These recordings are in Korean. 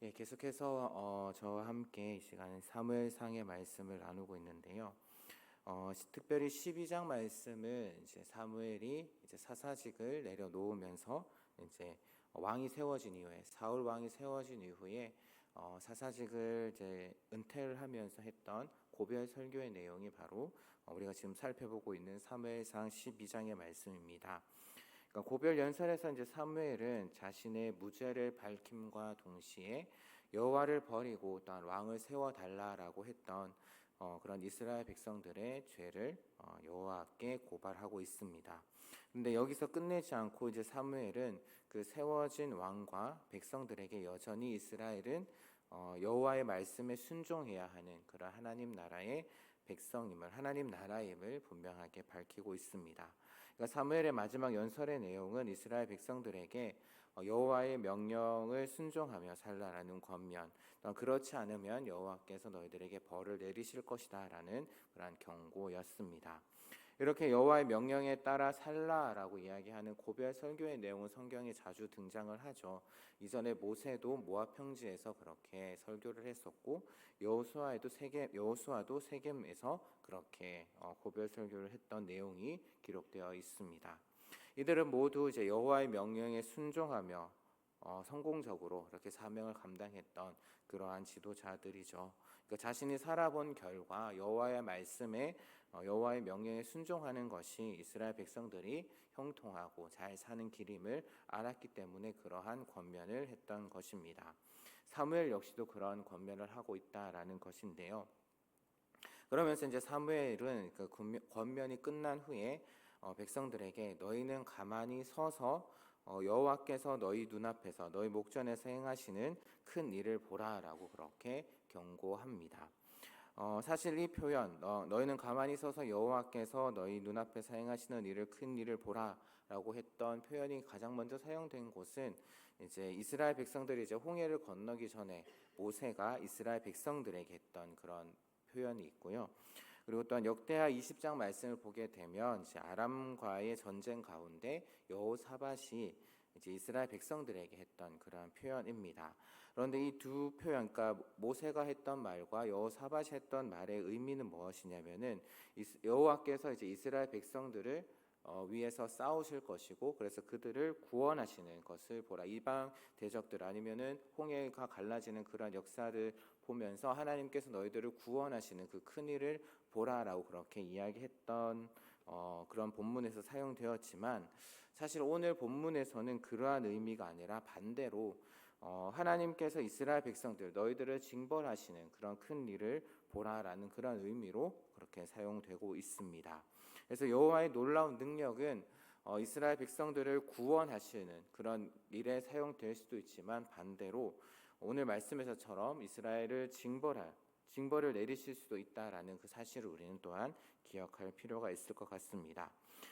예, 계속해서 저와 함께 이 시간에 사무엘상의 말씀을 나누고 있는데요. 특별히 12장 말씀은 이제 사무엘이 이제 사사직을 내려놓으면서 이제 왕이 세워진 이후에 사울 왕이 세워진 이후에 사사직을 이제 은퇴를 하면서 했던 고별 설교의 내용이 바로 우리가 지금 살펴보고 있는 사무엘상 12장의 말씀입니다. 그러니까 고별 연설에서 이제 사무엘은 자신의 무죄를 밝힘과 동시에 여호와를 버리고 또한 왕을 세워 달라라고 했던 그런 이스라엘 백성들의 죄를 여호와께 고발하고 있습니다. 그런데 여기서 끝내지 않고 이제 사무엘은 그 세워진 왕과 백성들에게 여전히 이스라엘은 여호와의 말씀에 순종해야 하는 그런 하나님 나라의 백성임을, 하나님 나라임을 분명하게 밝히고 있습니다. 그러니까 사무엘의 마지막 연설의 내용은 이스라엘 백성들에게 여호와의 명령을 순종하며 살라라는 권면, 또 그렇지 않으면 여호와께서 너희들에게 벌을 내리실 것이다라는 그러한 경고였습니다. 이렇게 여호와의 명령에 따라 살라라고 이야기하는 고별 설교의 내용은 성경에 자주 등장을 하죠. 이전에 모세도 모압 평지에서 그렇게 설교를 했었고 여호수아도 세겜에서 그렇게 고별 설교를 했던 내용이 기록되어 있습니다. 이들은 모두 이제 여호와의 명령에 순종하며 성공적으로 이렇게 사명을 감당했던 그러한 지도자들이죠. 그러니까 자신이 살아본 결과 여호와의 말씀에 여호와의 명령에 순종하는 것이 이스라엘 백성들이 형통하고 잘 사는 길임을 알았기 때문에 그러한 권면을 했던 것입니다. 사무엘 역시도 그러한 권면을 하고 있다라는 것인데요. 그러면서 이제 사무엘은 그 권면이 끝난 후에 백성들에게 너희는 가만히 서서 여호와께서 너희 눈앞에서 너희 목전에서 행하시는 큰 일을 보라라고 그렇게 경고합니다. 사실 이 표현 너희는 가만히 서서 여호와께서 너희 눈앞에서 행하시는 일을 큰 일을 보라라고 했던 표현이 가장 먼저 사용된 곳은 이제 이스라엘 백성들이 이제 홍해를 건너기 전에 모세가 이스라엘 백성들에게 했던 그런 표현이 있고요. 그리고 또한 역대하 20장 말씀을 보게 되면 이제 아람과의 전쟁 가운데 여호사밧이 이제 이스라엘 백성들에게 했던 그러한 표현입니다. 그런데 이 두 표현, 그러니까 모세가 했던 말과 여호사밧이 했던 말의 의미는 무엇이냐면은 여호와께서 이제 이스라엘 백성들을 위에서 싸우실 것이고 그래서 그들을 구원하시는 것을 보라. 이방 대적들 아니면은 홍해가 갈라지는 그런 역사를 보면서 하나님께서 너희들을 구원하시는 그 큰 일을 보라라고 그렇게 이야기했던 그런 본문에서 사용되었지만 사실 오늘 본문에서는 그러한 의미가 아니라 반대로 하나님께서 이스라엘 백성들 너희들을 징벌하시는 그런 큰 일을 보라라는 그런 의미로 그렇게 사용되고 있습니다. 그래서 여호와의 놀라운 능력은 이스라엘 백성들을 구원하시는 그런 일에 사용될 수도 있지만 반대로 오늘 말씀에서처럼 이스라엘을 징벌을 내리실 수도 있다라는 그 사실을 우리는 또한 기억할 필요가 있을 것 같습니다.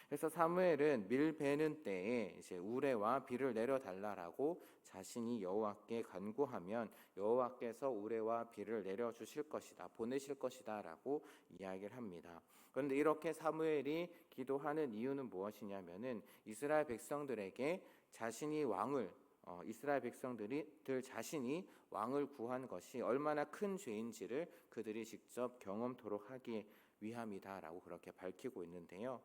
그래서 사무엘은 밀 베는 때에 이제 우레와 비를 내려 달라라고 자신이 여호와께 간구하면 여호와께서 우레와 비를 내려 주실 것이다, 보내실 것이다라고 이야기를 합니다. 그런데 이렇게 사무엘이 기도하는 이유는 무엇이냐면은 이스라엘 백성들에게 자신이 왕을 이스라엘 백성들 자신이 왕을 구한 것이 얼마나 큰 죄인지를 그들이 직접 경험토록 하기 위함이다라고 그렇게 밝히고 있는데요.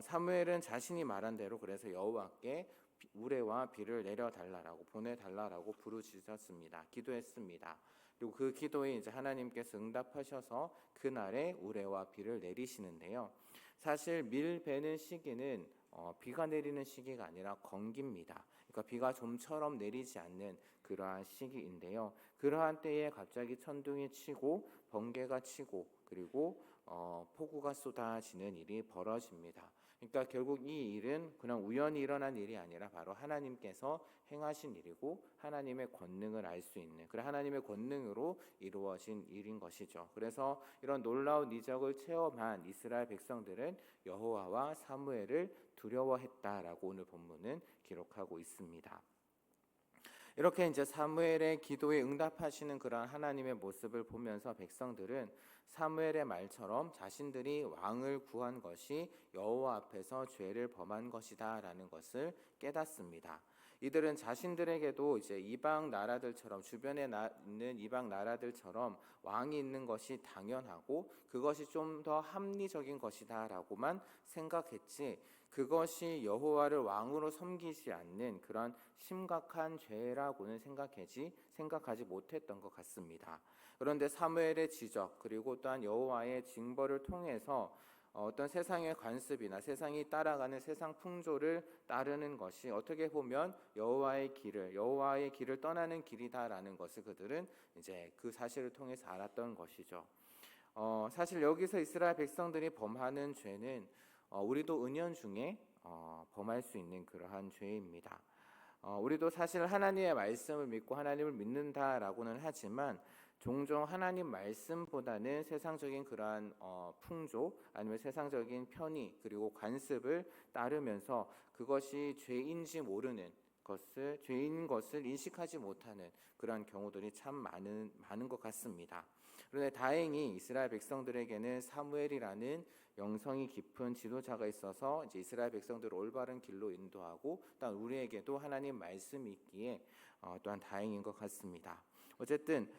사무엘은 자신이 말한 대로 그래서 여호와께 우레와 비를 내려달라라고 보내달라라고 부르짖었습니다. 기도했습니다. 그리고 그 기도에 이제 하나님께서 응답하셔서 그날에 우레와 비를 내리시는데요. 사실 밀 베는 시기는 비가 내리는 시기가 아니라 건기입니다. 그러니까 비가 좀처럼 내리지 않는 그러한 시기인데요. 그러한 때에 갑자기 천둥이 치고 번개가 치고 그리고 폭우가 쏟아지는 일이 벌어집니다. 그러니까 결국 이 일은 그냥 우연히 일어난 일이 아니라 바로 하나님께서 행하신 일이고 하나님의 권능을 알 수 있는 그래 하나님의 권능으로 이루어진 일인 것이죠. 그래서 이런 놀라운 이적을 체험한 이스라엘 백성들은 여호와와 사무엘을 두려워했다라고 오늘 본문은 기록하고 있습니다. 이렇게 이제 사무엘의 기도에 응답하시는 그런 하나님의 모습을 보면서 백성들은 사무엘의 말처럼 자신들이 왕을 구한 것이 여호와 앞에서 죄를 범한 것이다라는 것을 깨닫습니다. 이들은 자신들에게도 이제 이방 나라들처럼 주변에 있는 이방 나라들처럼 왕이 있는 것이 당연하고 그것이 좀 더 합리적인 것이다라고만 생각했지, 그것이 여호와를 왕으로 섬기지 않는 그런 심각한 죄라고는 생각하지 못했던 것 같습니다. 그런데 사무엘의 지적 그리고 또한 여호와의 징벌을 통해서 어떤 세상의 관습이나 세상이 따라가는 세상 풍조를 따르는 것이 어떻게 보면 여호와의 길을 떠나는 길이다라는 것을 그들은 이제 그 사실을 통해서 알았던 것이죠. 사실 여기서 이스라엘 백성들이 범하는 죄는 우리도 은연중에 범할 수 있는 그러한 죄입니다. 우리도 사실 하나님의 말씀을 믿고 하나님을 믿는다라고는 하지만 종종 하나님 말씀보다는 세상적인 그러한 풍조 아니면 세상적인 편의 그리고 관습을 따르면서 그것이 죄인지 모르는 죄인 것을 인식하지 못하는 그러한 경우들이 참 많은 것 같습니다. 그런데 다행히 이스라엘 백성들에게는 사무엘이라는 영성이 깊은 지도자가 있어서 이제 이스라엘 백성들을 올바른 길로 인도하고 또한 우리에게도 하나님 말씀이 있기에 또한 다행인 것 같습니다. 어쨌든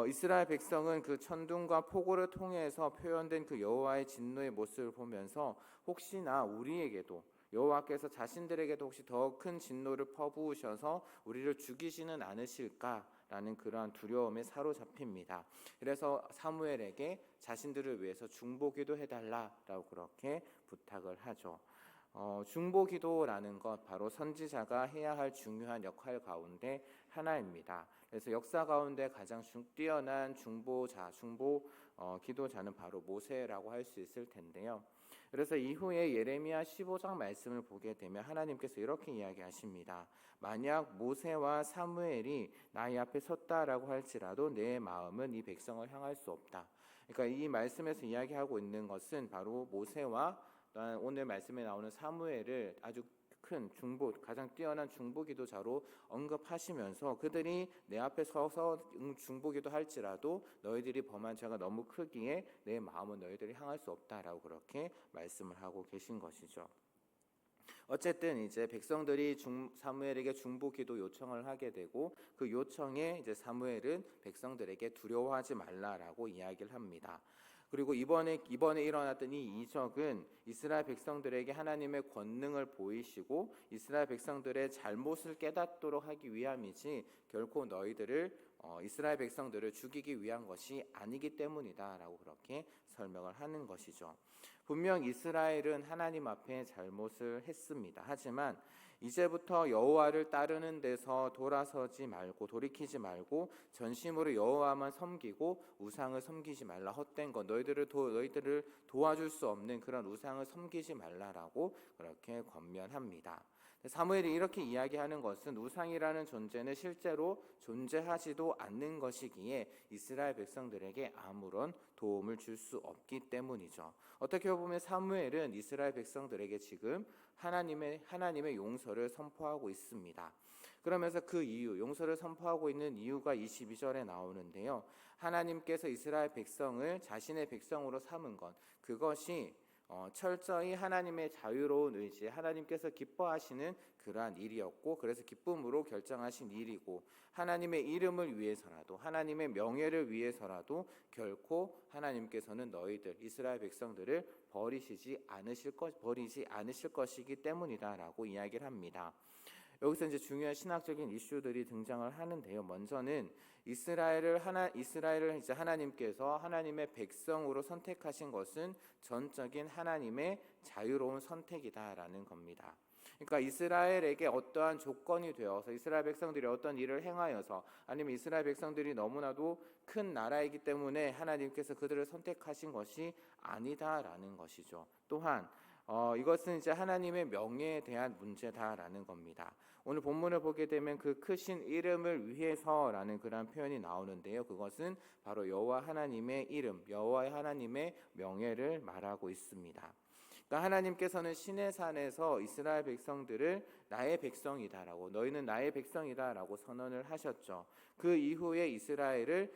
이스라엘 백성은 그 천둥과 폭우를 통해서 표현된 그 여호와의 진노의 모습을 보면서 혹시나 우리에게도 여호와께서 자신들에게도 혹시 더 큰 진노를 퍼부으셔서 우리를 죽이지는 않으실까라는 그러한 두려움에 사로잡힙니다. 그래서 사무엘에게 자신들을 위해서 중보기도 해달라라고 그렇게 부탁을 하죠. 중보기도라는 것 바로 선지자가 해야 할 중요한 역할 가운데 하나입니다. 그래서 역사 가운데 가장 뛰어난 중보 기도자는 바로 모세라고 할 수 있을 텐데요. 그래서 이후에 예레미야 15장 말씀을 보게 되면 하나님께서 이렇게 이야기하십니다. 만약 모세와 사무엘이 나의 앞에 섰다라고 할지라도 내 마음은 이 백성을 향할 수 없다. 그러니까 이 말씀에서 이야기하고 있는 것은 바로 모세와 오늘 말씀에 나오는 사무엘을 아주 큰 가장 뛰어난 중보기도자로 언급하시면서 그들이 내 앞에 서서 중보기도 할지라도 너희들이 범한 죄가 너무 크기에 내 마음은 너희들이 향할 수 없다라고 그렇게 말씀을 하고 계신 것이죠. 어쨌든 이제 백성들이 사무엘에게 중보기도 요청을 하게 되고 그 요청에 이제 사무엘은 백성들에게 두려워하지 말라라고 이야기를 합니다. 그리고 이번에 일어났던 이 이적은 이스라엘 백성들에게 하나님의 권능을 보이시고 이스라엘 백성들의 잘못을 깨닫도록 하기 위함이지 결코 이스라엘 백성들을 죽이기 위한 것이 아니기 때문이다라고 그렇게 설명을 하는 것이죠. 분명 이스라엘은 하나님 앞에 잘못을 했습니다. 하지만 이제부터 여호와를 따르는 데서 돌이키지 말고 전심으로 여호와만 섬기고 우상을 섬기지 말라. 헛된 것 너희들을 도와줄 수 없는 그런 우상을 섬기지 말라라고 그렇게 권면합니다. 사무엘이 이렇게 이야기하는 것은 우상이라는 존재는 실제로 존재하지도 않는 것이기에 이스라엘 백성들에게 아무런 도움을 줄 수 없기 때문이죠. 어떻게 보면 사무엘은 이스라엘 백성들에게 지금 하나님의 용서를 선포하고 있습니다. 그러면서 그 이유, 용서를 선포하고 있는 이유가 22절에 나오는데요. 하나님께서 이스라엘 백성을 자신의 백성으로 삼은 것, 그것이 철저히 하나님의 자유로운 의지, 하나님께서 기뻐하시는 그러한 일이었고, 그래서 기쁨으로 결정하신 일이고, 하나님의 이름을 위해서라도, 하나님의 명예를 위해서라도 결코 하나님께서는 이스라엘 백성들을 버리지 않으실 것이기 때문이다라고 이야기를 합니다. 여기서 이제 중요한 신학적인 이슈들이 등장을 하는데요. 먼저는 이스라엘을 이제 하나님께서 하나님의 백성으로 선택하신 것은 전적인 하나님의 자유로운 선택이다라는 겁니다. 그러니까 이스라엘에게 어떠한 조건이 되어서 이스라엘 백성들이 어떤 일을 행하여서 아니면 이스라엘 백성들이 너무나도 큰 나라이기 때문에 하나님께서 그들을 선택하신 것이 아니다라는 것이죠. 또한 이것은 이제 하나님의 명예에 대한 문제다라는 겁니다. 오늘 본문을 보게 되면 그 크신 이름을 위해서라는 그런 표현이 나오는데요. 그것은 바로 여호와 하나님의 이름, 여호와 하나님의 명예를 말하고 있습니다. 그러니까 하나님께서는 시내산에서 이스라엘 백성들을 나의 백성이다라고, 너희는 나의 백성이다라고 선언을 하셨죠. 그 이후에 이스라엘은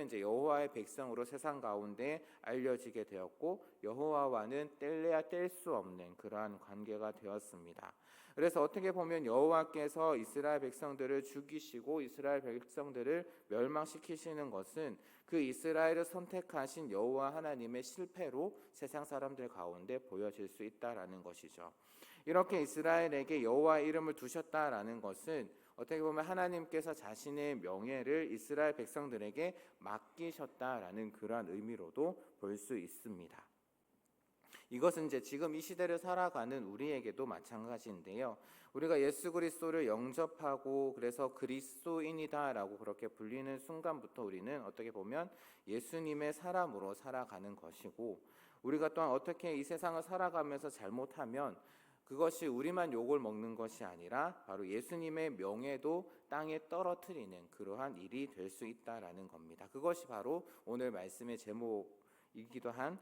이제 여호와의 백성으로 세상 가운데 알려지게 되었고 여호와와는 뗄래야 뗄 수 없는 그러한 관계가 되었습니다. 그래서 어떻게 보면 여호와께서 이스라엘 백성들을 죽이시고 이스라엘 백성들을 멸망시키시는 것은 그 이스라엘을 선택하신 여호와 하나님의 실패로 세상 사람들 가운데 보여질 수 있다라는 것이죠. 이렇게 이스라엘에게 여호와의 이름을 두셨다라는 것은 어떻게 보면 하나님께서 자신의 명예를 이스라엘 백성들에게 맡기셨다라는 그러한 의미로도 볼 수 있습니다. 이것은 이제 지금 이 시대를 살아가는 우리에게도 마찬가지인데요. 우리가 예수 그리스도를 영접하고 그래서 그리스도인이다라고 그렇게 불리는 순간부터 우리는 어떻게 보면 예수님의 사람으로 살아가는 것이고, 우리가 또한 어떻게 이 세상을 살아가면서 잘못하면 그것이 우리만 욕을 먹는 것이 아니라 바로 예수님의 명예도 땅에 떨어뜨리는 그러한 일이 될 수 있다라는 겁니다. 그것이 바로 오늘 말씀의 제목이기도 한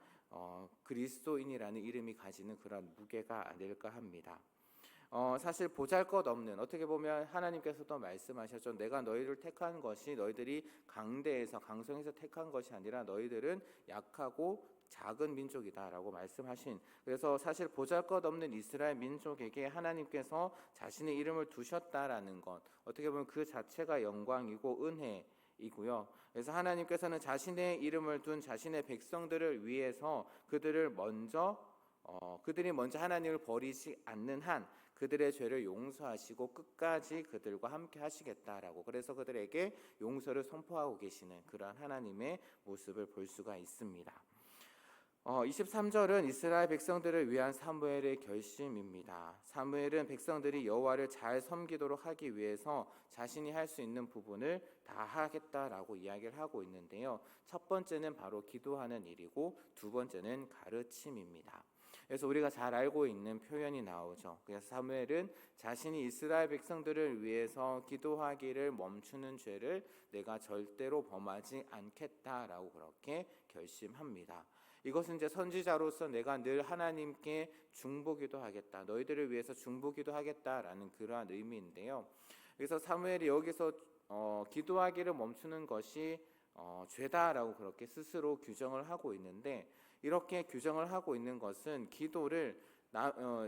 그리스도인이라는 이름이 가지는 그런 무게가 아닐까 합니다. 사실 보잘것없는, 어떻게 보면 하나님께서도 말씀하셨죠. 내가 너희를 택한 것이 너희들이 강대해서 강성해서 택한 것이 아니라 너희들은 약하고 작은 민족이다라고 말씀하신, 그래서 사실 보잘것없는 이스라엘 민족에게 하나님께서 자신의 이름을 두셨다라는 것, 어떻게 보면 그 자체가 영광이고 은혜이고요. 그래서 하나님께서는 자신의 이름을 둔 자신의 백성들을 위해서 그들이 먼저 하나님을 버리지 않는 한 그들의 죄를 용서하시고 끝까지 그들과 함께 하시겠다라고, 그래서 그들에게 용서를 선포하고 계시는 그러한 하나님의 모습을 볼 수가 있습니다. 23절은 이스라엘 백성들을 위한 사무엘의 결심입니다. 사무엘은 백성들이 여호와를 잘 섬기도록 하기 위해서 자신이 할 수 있는 부분을 다 하겠다라고 이야기를 하고 있는데요. 첫 번째는 바로 기도하는 일이고 두 번째는 가르침입니다. 그래서 우리가 잘 알고 있는 표현이 나오죠. 그래서 사무엘은 자신이 이스라엘 백성들을 위해서 기도하기를 멈추는 죄를 내가 절대로 범하지 않겠다라고 그렇게 결심합니다. 이것은 이제 선지자로서 내가 늘 하나님께 중보기도 하겠다, 너희들을 위해서 중보기도 하겠다라는 그러한 의미인데요. 그래서 사무엘이 여기서 기도하기를 멈추는 것이 죄다라고 그렇게 스스로 규정을 하고 있는데, 이렇게 규정을 하고 있는 것은 기도를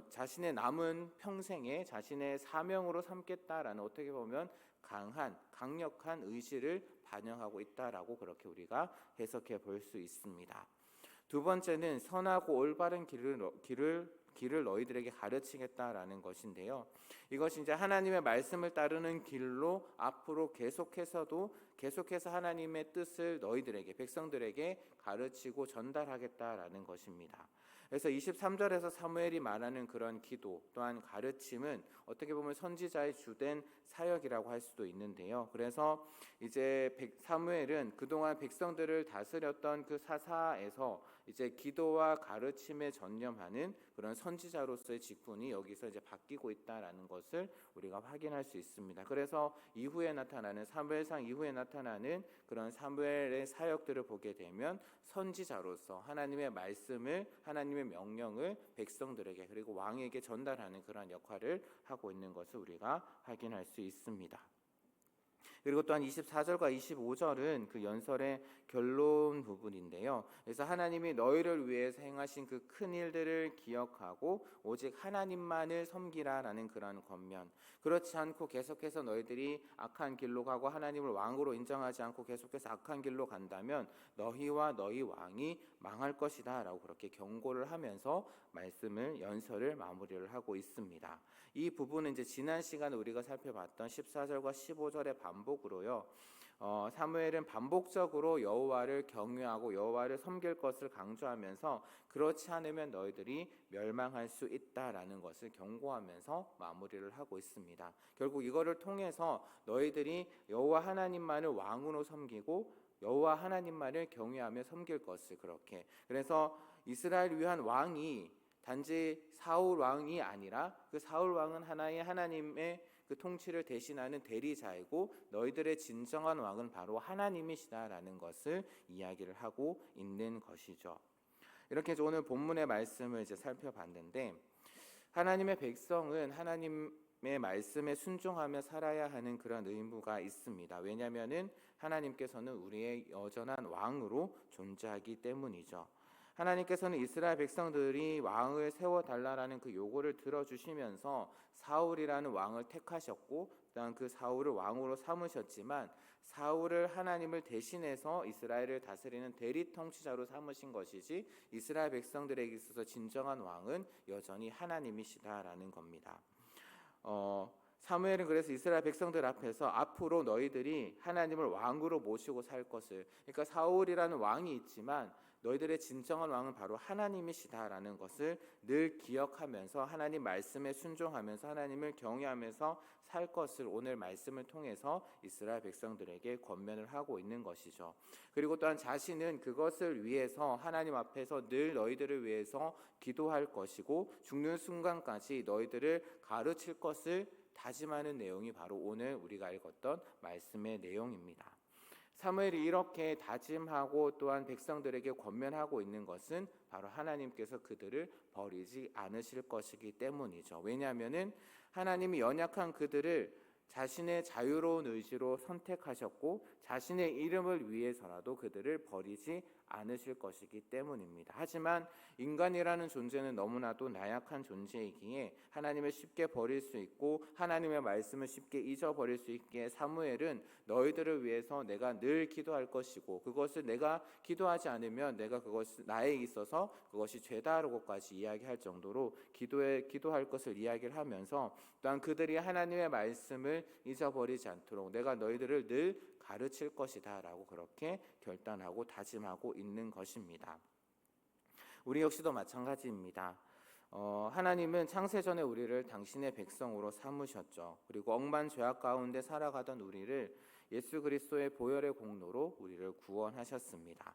자신의 남은 평생에 자신의 사명으로 삼겠다라는, 어떻게 보면 강력한 의지를 반영하고 있다라고 그렇게 우리가 해석해 볼 수 있습니다. 두 번째는 선하고 올바른 길을 너희들에게 가르치겠다라는 것인데요. 이것이 이제 하나님의 말씀을 따르는 길로 앞으로 계속해서 하나님의 뜻을 너희들에게, 백성들에게 가르치고 전달하겠다라는 것입니다. 그래서 23절에서 사무엘이 말하는 그런 기도 또한 가르침은 어떻게 보면 선지자의 주된 사역이라고 할 수도 있는데요. 그래서 이제 사무엘은 그동안 백성들을 다스렸던 그 사사에서 이제 기도와 가르침에 전념하는 그런 선지자로서의 직분이 여기서 이제 바뀌고 있다라는 것을 우리가 확인할 수 있습니다. 그래서 사무엘상 이후에 나타나는 그런 사무엘의 사역들을 보게 되면 선지자로서 하나님의 말씀을, 하나님의 명령을 백성들에게 그리고 왕에게 전달하는 그런 역할을 하고 있는 것을 우리가 확인할 수 있습니다. 그리고 또한 24절과 25절은 그 연설의 결론 부분인데요. 그래서 하나님이 너희를 위해서 행하신 그 큰 일들을 기억하고 오직 하나님만을 섬기라라는 그런 권면, 그렇지 않고 계속해서 너희들이 악한 길로 가고 하나님을 왕으로 인정하지 않고 계속해서 악한 길로 간다면 너희와 너희 왕이 망할 것이다 라고 그렇게 경고를 하면서 연설을 마무리를 하고 있습니다. 이 부분은 이제 지난 시간에 우리가 살펴봤던 14절과 15절의 반복으로요. 사무엘은 반복적으로 여호와를 경외하고 여호와를 섬길 것을 강조하면서 그렇지 않으면 너희들이 멸망할 수 있다라는 것을 경고하면서 마무리를 하고 있습니다. 결국 이거를 통해서 너희들이 여호와 하나님만을 왕으로 섬기고 여호와 하나님만을 경외하며 섬길 것을, 그렇게, 그래서 이스라엘을 위한 왕이 단지 사울 왕이 아니라 그 사울 왕은 하나님의 그 통치를 대신하는 대리자이고 너희들의 진정한 왕은 바로 하나님이시다라는 것을 이야기를 하고 있는 것이죠. 이렇게 해서 오늘 본문의 말씀을 이제 살펴봤는데, 하나님의 백성은 하나님의 말씀에 순종하며 살아야 하는 그런 의무가 있습니다. 왜냐하면은 하나님께서는 우리의 여전한 왕으로 존재하기 때문이죠. 하나님께서는 이스라엘 백성들이 왕을 세워달라라는 그 요구를 들어주시면서 사울이라는 왕을 택하셨고, 또한 그 사울을 왕으로 삼으셨지만, 사울을 하나님을 대신해서 이스라엘을 다스리는 대리 통치자로 삼으신 것이지, 이스라엘 백성들에게 있어서 진정한 왕은 여전히 하나님이시다라는 겁니다. 사무엘은 그래서 이스라엘 백성들 앞에서 앞으로 너희들이 하나님을 왕으로 모시고 살 것을, 그러니까 사울이라는 왕이 있지만 너희들의 진정한 왕은 바로 하나님이시다라는 것을 늘 기억하면서 하나님 말씀에 순종하면서 하나님을 경외하면서 살 것을 오늘 말씀을 통해서 이스라엘 백성들에게 권면을 하고 있는 것이죠. 그리고 또한 자신은 그것을 위해서 하나님 앞에서 늘 너희들을 위해서 기도할 것이고 죽는 순간까지 너희들을 가르칠 것을 다짐하는 내용이 바로 오늘 우리가 읽었던 말씀의 내용입니다. 사무엘이 이렇게 다짐하고 또한 백성들에게 권면하고 있는 것은 바로 하나님께서 그들을 버리지 않으실 것이기 때문이죠. 왜냐하면 하나님이 연약한 그들을 자신의 자유로운 의지로 선택하셨고 자신의 이름을 위해서라도 그들을 버리지 않으실 것이기 때문입니다. 하지만 인간이라는 존재는 너무나도 나약한 존재이기에 하나님을 쉽게 버릴 수 있고 하나님의 말씀을 쉽게 잊어버릴 수 있기에 사무엘은 너희들을 위해서 내가 늘 기도할 것이고 그것을 내가 기도하지 않으면 내가 그것을 나에 있어서 그것이 죄다라고까지 이야기할 정도로 기도할 것을 이야기를 하면서 또한 그들이 하나님의 말씀을 잊어버리지 않도록 내가 너희들을 늘 가르칠 것이다 라고 그렇게 결단하고 다짐하고 있는 것입니다. 우리 역시도 마찬가지입니다. 하나님은 창세전에 우리를 당신의 백성으로 삼으셨죠. 그리고 억만 죄악 가운데 살아가던 우리를 예수 그리스도의 보혈의 공로로 우리를 구원하셨습니다.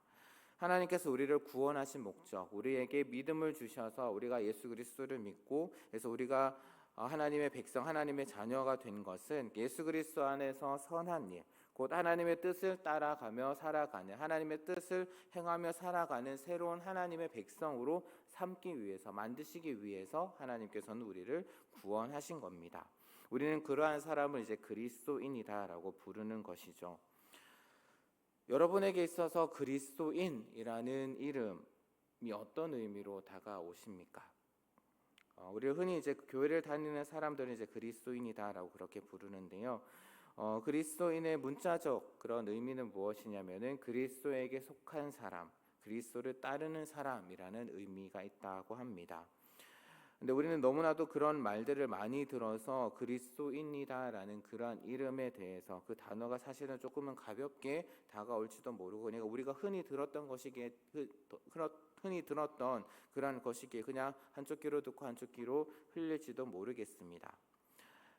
하나님께서 우리를 구원하신 목적, 우리에게 믿음을 주셔서 우리가 예수 그리스도를 믿고 그래서 우리가 하나님의 백성, 하나님의 자녀가 된 것은 예수 그리스도 안에서 선한 일, 곧 하나님의 뜻을 따라가며 살아가는, 하나님의 뜻을 행하며 살아가는 새로운 하나님의 백성으로 삼기 위해서, 만드시기 위해서 하나님께서는 우리를 구원하신 겁니다. 우리는 그러한 사람을 이제 그리스도인이다라고 부르는 것이죠. 여러분에게 있어서 그리스도인이라는 이름이 어떤 의미로 다가오십니까? 우리가 흔히 이제 교회를 다니는 사람들은 이제 그리스도인이다라고 그렇게 부르는데요. 그리스도인의 문자적 그런 의미는 무엇이냐면은 그리스도에게 속한 사람, 그리스도를 따르는 사람이라는 의미가 있다고 합니다. 근데 우리는 너무나도 그런 말들을 많이 들어서 그리스도인이다라는 그런 이름에 대해서 그 단어가 사실은 조금은 가볍게 다가올지도 모르고 그러니까 우리가 흔히 들었던 그런 것이기에 그냥 한쪽 귀로 듣고 한쪽 귀로 흘릴지도 모르겠습니다.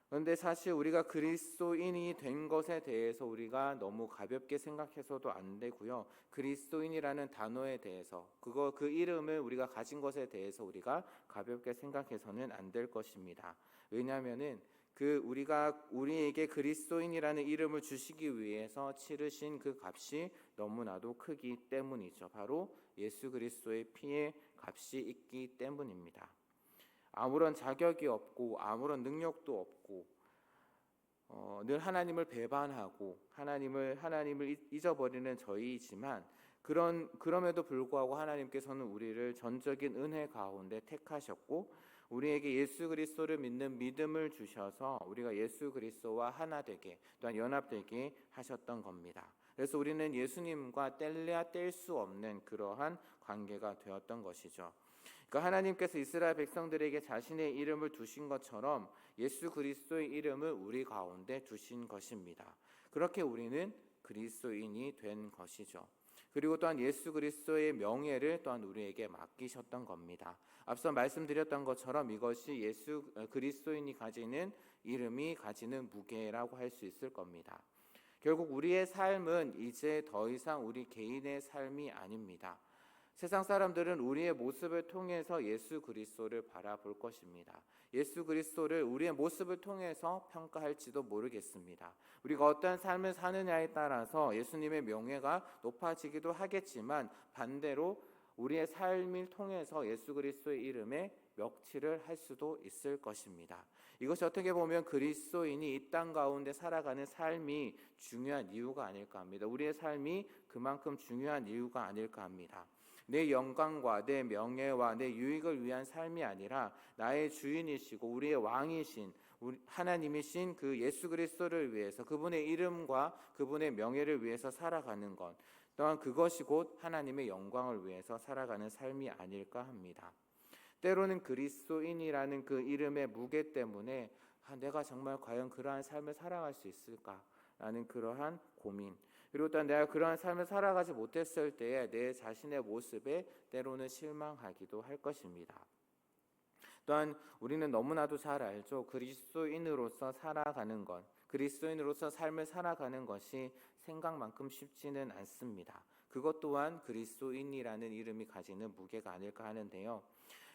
그런데 사실 우리가 그리스도인이 된 것에 대해서 우리가 너무 가볍게 생각해서도 안 되고요. 그리스도인이라는 단어에 대해서 그 이름을 우리가 가진 것에 대해서 우리가 가볍게 생각해서는 안 될 것입니다. 왜냐하면은 우리에게 그리스도인이라는 이름을 주시기 위해서 치르신 그 값이 너무나도 크기 때문이죠. 바로 예수 그리스도의 피의 값이 있기 때문입니다. 아무런 자격이 없고 아무런 능력도 없고 늘 하나님을 배반하고 하나님을 잊어버리는 저희이지만 그럼에도 불구하고 하나님께서는 우리를 전적인 은혜 가운데 택하셨고 우리에게 예수 그리스도를 믿는 믿음을 주셔서 우리가 예수 그리스도와 하나 되게 또한 연합되게 하셨던 겁니다. 그래서 우리는 예수님과 뗄래야 뗄 수 없는 그러한 관계가 되었던 것이죠. 그러니까 하나님께서 이스라엘 백성들에게 자신의 이름을 두신 것처럼 예수 그리스도의 이름을 우리 가운데 두신 것입니다. 그렇게 우리는 그리스도인이 된 것이죠. 그리고 또한 예수 그리스도의 명예를 또한 우리에게 맡기셨던 겁니다. 앞서 말씀드렸던 것처럼 이것이 예수 그리스도인이 가지는 이름이 가지는 무게라고 할 수 있을 겁니다. 결국 우리의 삶은 이제 더 이상 우리 개인의 삶이 아닙니다. 세상 사람들은 우리의 모습을 통해서 예수 그리스도를 바라볼 것입니다. 예수 그리스도를 우리의 모습을 통해서 평가할지도 모르겠습니다. 우리가 어떤 삶을 사느냐에 따라서 예수님의 명예가 높아지기도 하겠지만 반대로 우리의 삶을 통해서 예수 그리스도의 이름에 멱치를 할 수도 있을 것입니다. 이것이 어떻게 보면 그리스도인이 이 땅 가운데 살아가는 삶이 중요한 이유가 아닐까 합니다. 우리의 삶이 그만큼 중요한 이유가 아닐까 합니다. 내 영광과 내 명예와 내 유익을 위한 삶이 아니라 나의 주인이시고 우리의 왕이신 하나님이신 그 예수 그리스도를 위해서 그분의 이름과 그분의 명예를 위해서 살아가는 것, 또한 그것이 곧 하나님의 영광을 위해서 살아가는 삶이 아닐까 합니다. 때로는 그리스도인이라는 그 이름의 무게 때문에 내가 정말 과연 그러한 삶을 살아갈 수 있을까라는 그러한 고민, 그리고 또 내가 그러한 삶을 살아가지 못했을 때에 내 자신의 모습에 때로는 실망하기도 할 것입니다. 또한 우리는 너무나도 잘 알죠. 그리스도인으로서 살아가는 것, 그리스도인으로서 삶을 살아가는 것이 생각만큼 쉽지는 않습니다. 그것 또한 그리스도인이라는 이름이 가지는 무게가 아닐까 하는데요.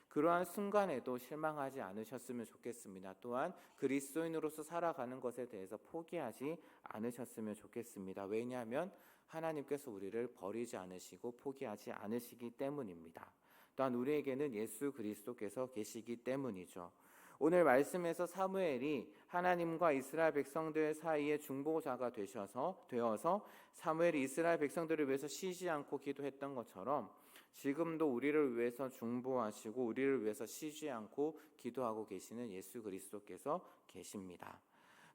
그러한 순간에도 실망하지 않으셨으면 좋겠습니다. 또한 그리스도인으로서 살아가는 것에 대해서 포기하지 않으셨으면 좋겠습니다. 왜냐하면 하나님께서 우리를 버리지 않으시고 포기하지 않으시기 때문입니다. 또한 우리에게는 예수 그리스도께서 계시기 때문이죠. 오늘 말씀에서 사무엘이 하나님과 이스라엘 백성들 사이에 중보자가 되어서 사무엘이 이스라엘 백성들을 위해서 쉬지 않고 기도했던 것처럼 지금도 우리를 위해서 중보하시고 우리를 위해서 쉬지 않고 기도하고 계시는 예수 그리스도께서 계십니다.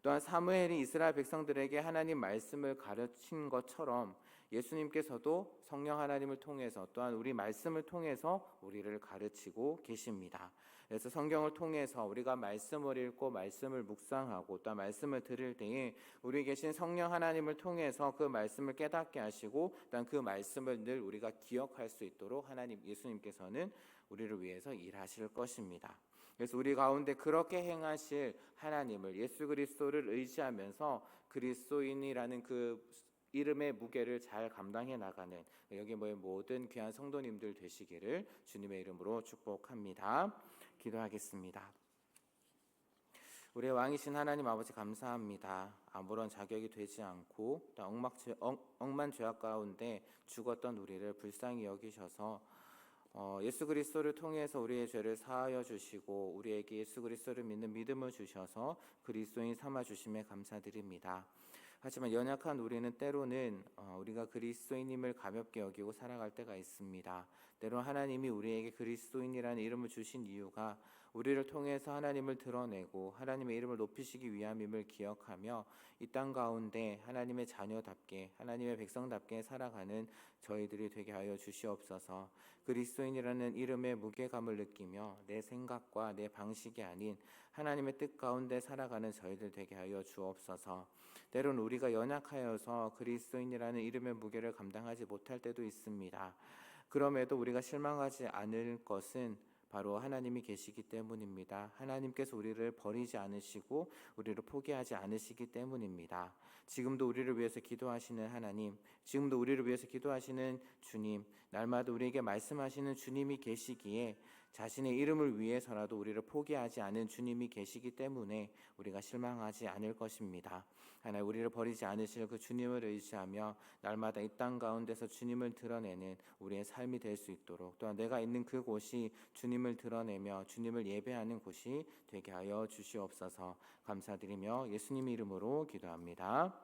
또한 사무엘이 이스라엘 백성들에게 하나님 말씀을 가르친 것처럼 예수님께서도 성령 하나님을 통해서 또한 우리 말씀을 통해서 우리를 가르치고 계십니다. 그래서 성경을 통해서 우리가 말씀을 읽고 말씀을 묵상하고 또 말씀을 들을 때에 우리 계신 성령 하나님을 통해서 그 말씀을 깨닫게 하시고 또한 그 말씀을 늘 우리가 기억할 수 있도록 예수님께서는 우리를 위해서 일하실 것입니다. 그래서 우리 가운데 그렇게 행하실 하나님을, 예수 그리스도를 의지하면서 그리스도인이라는 그 이름의 무게를 잘 감당해 나가는 여기 모인 모든 귀한 성도님들 되시기를 주님의 이름으로 축복합니다. 기도하겠습니다. 우리의 왕이신 하나님 아버지 감사합니다. 아무런 자격이 되지 않고 억만 죄악 가운데 죽었던 우리를 불쌍히 여기셔서 예수 그리스도를 통해서 우리의 죄를 사하여 주시고 우리에게 예수 그리스도를 믿는 믿음을 주셔서 그리스도인 삼아 주심에 감사드립니다. 하지만 연약한 우리는 때로는 우리가 그리스도인임을 가볍게 여기고 살아갈 때가 있습니다. 때로는 하나님이 우리에게 그리스도인이라는 이름을 주신 이유가 우리를 통해서 하나님을 드러내고 하나님의 이름을 높이시기 위함임을 기억하며 이 땅 가운데 하나님의 자녀답게 하나님의 백성답게 살아가는 저희들이 되게 하여 주시옵소서. 그리스도인이라는 이름의 무게감을 느끼며 내 생각과 내 방식이 아닌 하나님의 뜻 가운데 살아가는 저희들 되게 하여 주옵소서. 때로는 우리가 연약하여서 그리스도인이라는 이름의 무게를 감당하지 못할 때도 있습니다. 그럼에도 우리가 실망하지 않을 것은 바로 하나님이 계시기 때문입니다. 하나님께서 우리를 버리지 않으시고 우리를 포기하지 않으시기 때문입니다. 지금도 우리를 위해서 기도하시는 하나님, 지금도 우리를 위해서 기도하시는 주님, 날마다 우리에게 말씀하시는 주님이 계시기에 자신의 이름을 위해서라도 우리를 포기하지 않은 주님이 계시기 때문에 우리가 실망하지 않을 것입니다. 하나님, 우리를 버리지 않으실 그 주님을 의지하며 날마다 이 땅 가운데서 주님을 드러내는 우리의 삶이 될 수 있도록, 또한 내가 있는 그곳이 주님을 드러내며 주님을 예배하는 곳이 되게 하여 주시옵소서. 감사드리며 예수님 이름으로 기도합니다.